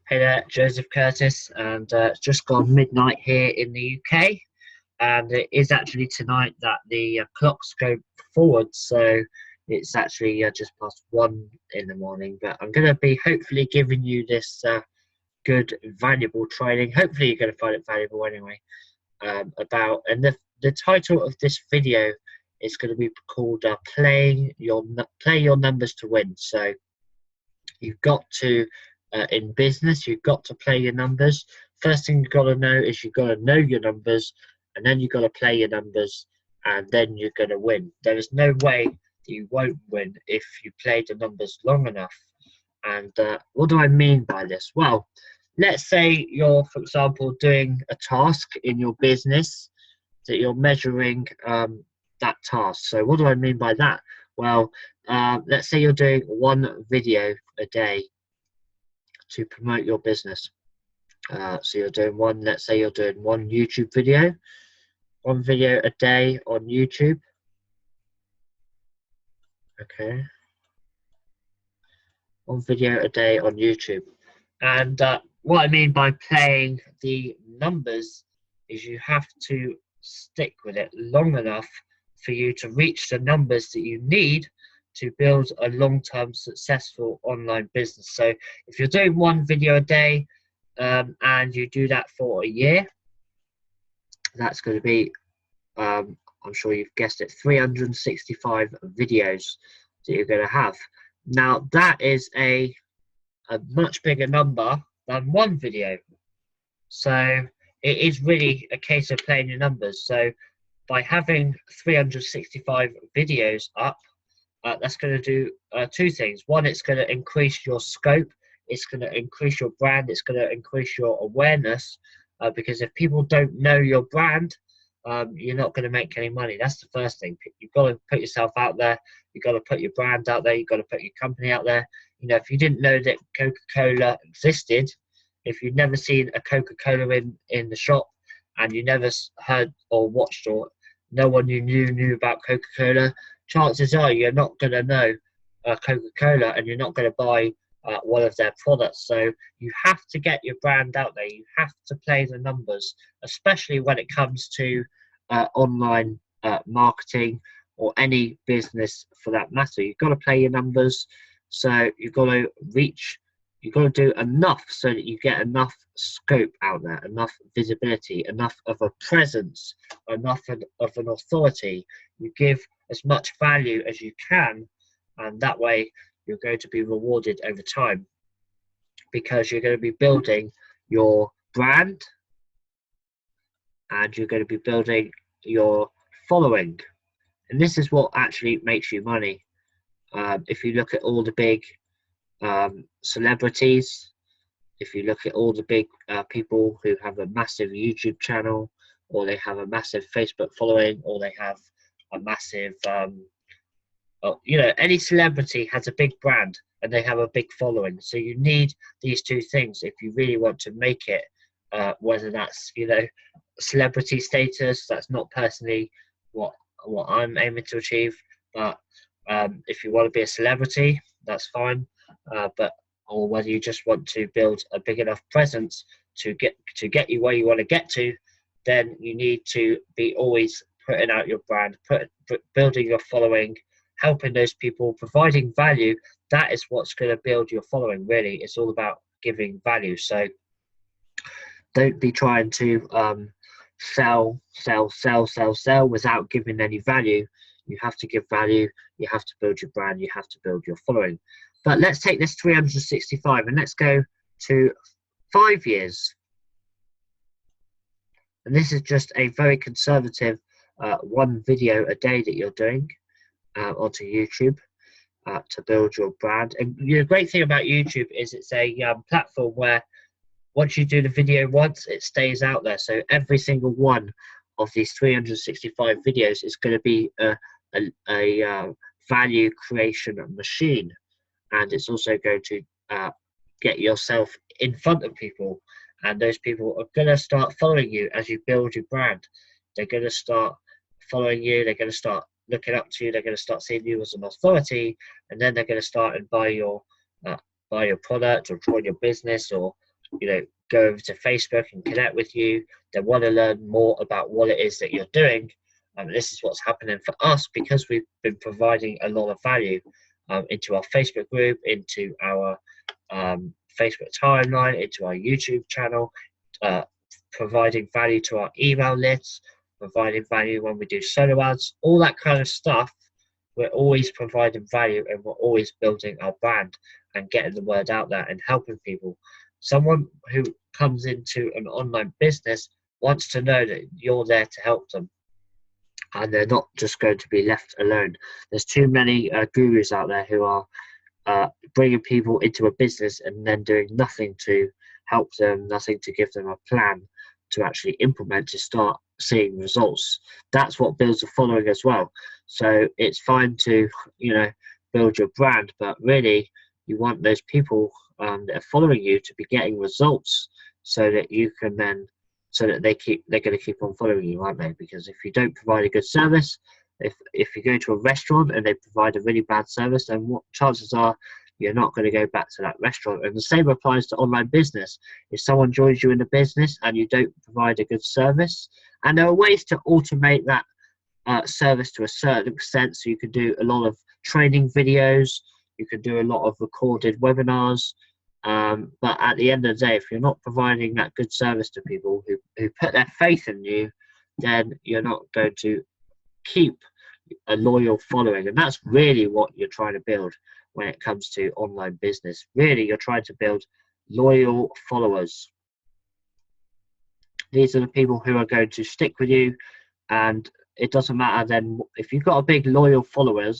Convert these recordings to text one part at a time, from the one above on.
Hey there, Joseph Curtis, and it's just gone midnight here in the UK, and it is actually tonight that the clocks go forward, so it's actually just past 1 in the morning. But I'm going to be hopefully giving you this good, valuable training. Hopefully, you're going to find it valuable anyway. And the title of this video is going to be called "Play Your Numbers to Win." So you've got to in business, you've got to play your numbers. First thing you've got to know is you've got to know your numbers, and then you've got to play your numbers, and then you're going to win. There is no way that you won't win if you play the numbers long enough. And what do I mean by this? Well, let's say you're, for example, doing a task in your business that you're measuring that task. So what do I mean by that? Well, let's say you're doing one video a day to promote your business. So you're doing let's say you're doing one YouTube video, one video a day on YouTube. Okay. One video a day on YouTube. And what I mean by playing the numbers is you have to stick with it long enough for you to reach the numbers that you need to build a long-term successful online business. So if you're doing one video a day and you do that for a year, that's going to be, I'm sure you've guessed it, 365 videos that you're going to have. Now that is a much bigger number than one video. So it is really a case of playing your numbers. So by having 365 videos up, that's going to do two things. One, it's going to increase your scope, it's going to increase your brand, it's going to increase your awareness, because if people don't know your brand, you're not going to make any money. That's the first thing. You've got to put yourself out there, you've got to put your brand out there, you've got to put your company out there. You know, if you didn't know that Coca-Cola existed, if you'd never seen a Coca-Cola in the shop, and you never heard or watched, or no one you knew about Coca-Cola, chances are you're not going to know Coca-Cola, and you're not going to buy one of their products. So you have to get your brand out there. You have to play the numbers, especially when it comes to online marketing or any business for that matter. You've got to play your numbers. So you've got to do enough so that you get enough scope out there, enough visibility, enough of a presence, enough of an authority. You give as much value as you can, and that way you're going to be rewarded over time, because you're going to be building your brand and you're going to be building your following. And this is what actually makes you money. If you look at all the big celebrities, if you look at all the big people who have a massive YouTube channel, or they have a massive Facebook following, or they have a massive any celebrity has a big brand and they have a big following. So you need these two things if you really want to make it, whether that's celebrity status. That's not personally what I'm aiming to achieve, but if you want to be a celebrity, that's fine. Or whether you just want to build a big enough presence to get you where you want to get to, then you need to be always putting out your brand, building your following, helping those people, providing value. That is what's going to build your following, really. It's all about giving value. So don't be trying to sell without giving any value. You have to give value, you have to build your brand, you have to build your following. But let's take this 365 and let's go to 5 years. And this is just a very conservative one video a day that you're doing onto YouTube to build your brand. And the great thing about YouTube is it's a platform where once you do the video once, it stays out there. So every single one of these 365 videos is going to be a value creation machine. And it's also going to get yourself in front of people, and those people are going to start following you as you build your brand. They're going to start following you, they're going to start looking up to you, they're going to start seeing you as an authority, and then they're going to start and buy your product or join your business or go over to Facebook and connect with you. They want to learn more about what it is that you're doing. This is what's happening for us because we've been providing a lot of value into our Facebook group, into our Facebook timeline, into our YouTube channel, providing value to our email lists, providing value when we do solo ads, all that kind of stuff. We're always providing value and we're always building our brand and getting the word out there and helping people. Someone who comes into an online business wants to know that you're there to help them and they're not just going to be left alone. There's too many gurus out there who are bringing people into a business and then doing nothing to help them, nothing to give them a plan to actually implement to start seeing results. That's what builds a following as well. So it's fine to build your brand, but really you want those people that are following you to be getting results so that you can then they're going to keep on following you, aren't they? Because if you don't provide a good service, if you go to a restaurant and they provide a really bad service, then what chances are you're not going to go back to that restaurant. And the same applies to online business. If someone joins you in a business and you don't provide a good service, and there are ways to automate that service to a certain extent, so you can do a lot of training videos, you can do a lot of recorded webinars, but at the end of the day, if you're not providing that good service to people who put their faith in you, then you're not going to keep a loyal following. And that's really what you're trying to build when it comes to online business. Really, you're trying to build loyal followers. These are the people who are going to stick with you, and it doesn't matter then if you've got a big loyal following,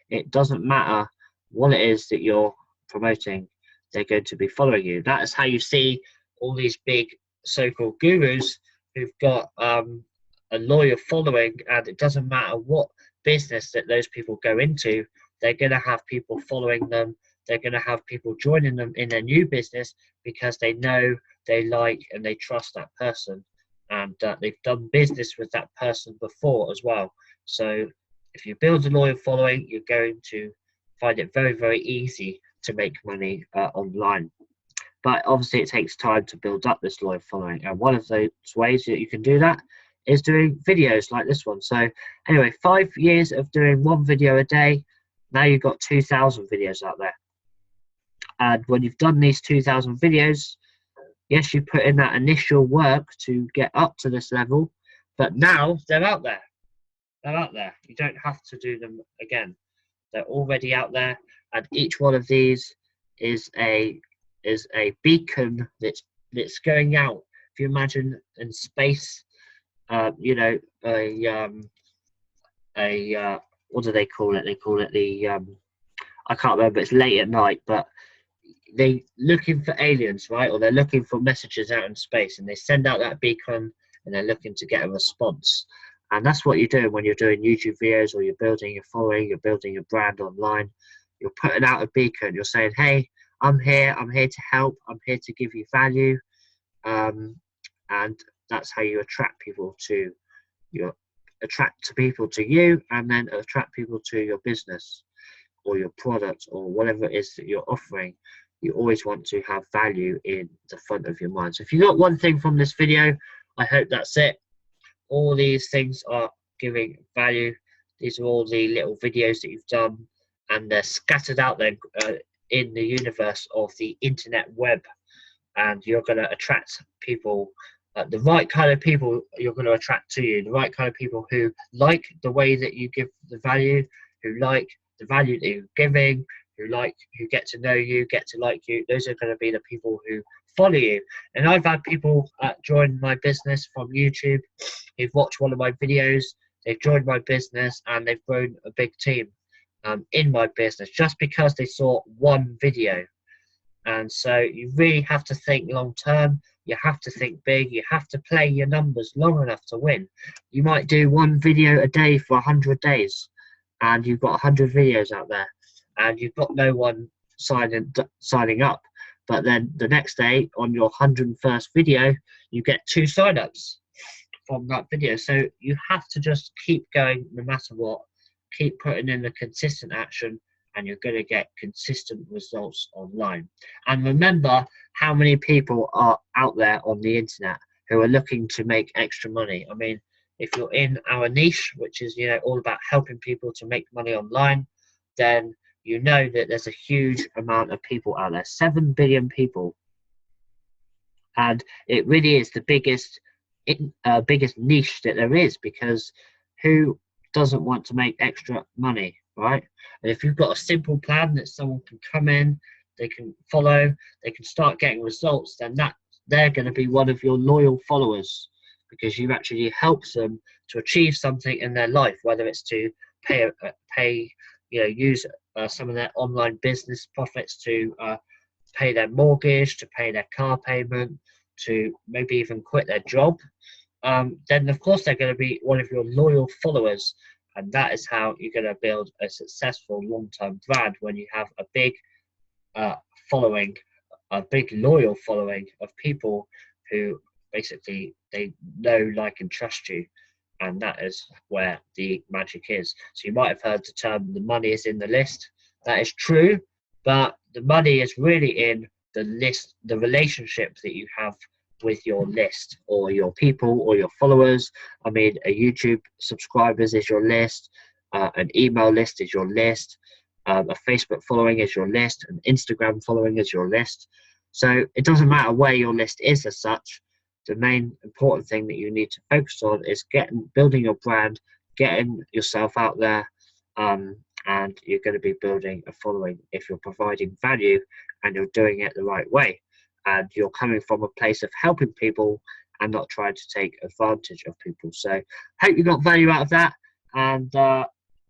it doesn't matter what it is that you're promoting, they're going to be following you. That is how you see all these big so-called gurus who've got a loyal following, and it doesn't matter what business that those people go into, they're going to have people following them. They're going to have people joining them in their new business because they know, they like, and they trust that person, and they've done business with that person before as well. So if you build a loyal following, you're going to find it very, very easy to make money online. But obviously it takes time to build up this loyal following, and one of those ways that you can do that is doing videos like this one. So anyway, 5 years of doing one video a day, now you've got 2,000 videos out there. And when you've done these 2,000 videos, yes, you put in that initial work to get up to this level, but now they're out there. They're out there. You don't have to do them again. They're already out there, and each one of these is a beacon that's going out. If you imagine in space, what do they call it? They call it the I can't remember. It's late at night, but they looking for aliens, right? Or they're looking for messages out in space, and they send out that beacon, and they're looking to get a response. And that's what you're doing when you're doing YouTube videos, or you're building your following, you're building your brand online. You're putting out a beacon. You're saying, "Hey, I'm here. I'm here to help. I'm here to give you value," and that's how you attract people to you, and then attract people to your business or your product or whatever it is that you're offering. You always want to have value in the front of your mind. So if you got one thing from this video, I hope that's it. All these things are giving value. These are all the little videos that you've done, and they're scattered out there in the universe of the internet web, and you're going to attract people, the right kind of people you're going to attract to you, the right kind of people who like the way that you give the value, who like the value that you're giving, who get to know you, get to like you. Those are going to be the people who follow you. And I've had people join my business from YouTube. They've watched one of my videos, they've joined my business, and they've grown a big team in my business just because they saw one video. And so you really have to think long term. You have to think big. You have to play your numbers long enough to win. You might do one video a day for 100 days, and you've got 100 videos out there, and you've got no one signing up. But then the next day on your 101st video, you get 2 signups from that video. So you have to just keep going no matter what, keep putting in the consistent action, and you're going to get consistent results online. And remember how many people are out there on the internet who are looking to make extra money. I mean, if you're in our niche, which is, you know, all about helping people to make money online, then you know that there's a huge amount of people out there, 7 billion people. And it really is the biggest niche that there is, because who doesn't want to make extra money, right? And if you've got a simple plan that someone can come in, they can follow, they can start getting results, then they're going to be one of your loyal followers, because you actually help them to achieve something in their life, whether it's to use some of their online business profits to pay their mortgage, to pay their car payment, to maybe even quit their job. Then of course they're going to be one of your loyal followers, and that is how you're going to build a successful long-term brand, when you have a big following, a big loyal following of people who basically they know, like, and trust you. And that is where the magic is. So you might have heard the term, the money is in the list. That is true, but the money is really in the list, the relationship that you have with your list, or your people, or your followers. I mean, a YouTube subscribers is your list, an email list is your list, a Facebook following is your list, an Instagram following is your list. So it doesn't matter where your list is as such. The main important thing that you need to focus on is building your brand, getting yourself out there, and you're going to be building a following if you're providing value and you're doing it the right way, and you're coming from a place of helping people and not trying to take advantage of people. So hope you got value out of that, and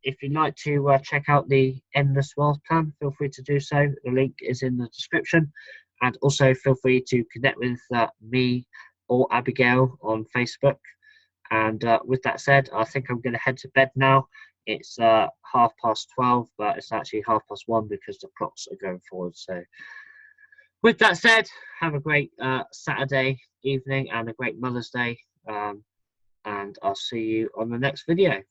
if you'd like to check out the Endless Wealth Plan, feel free to do so. The link is in the description, and also feel free to connect with me or Abigail on Facebook. And with that said, I think I'm going to head to bed now. It's 12:30, but it's actually 1:30 because the clocks are going forward. So with that said, have a great Saturday evening and a great Mother's Day. And I'll see you on the next video.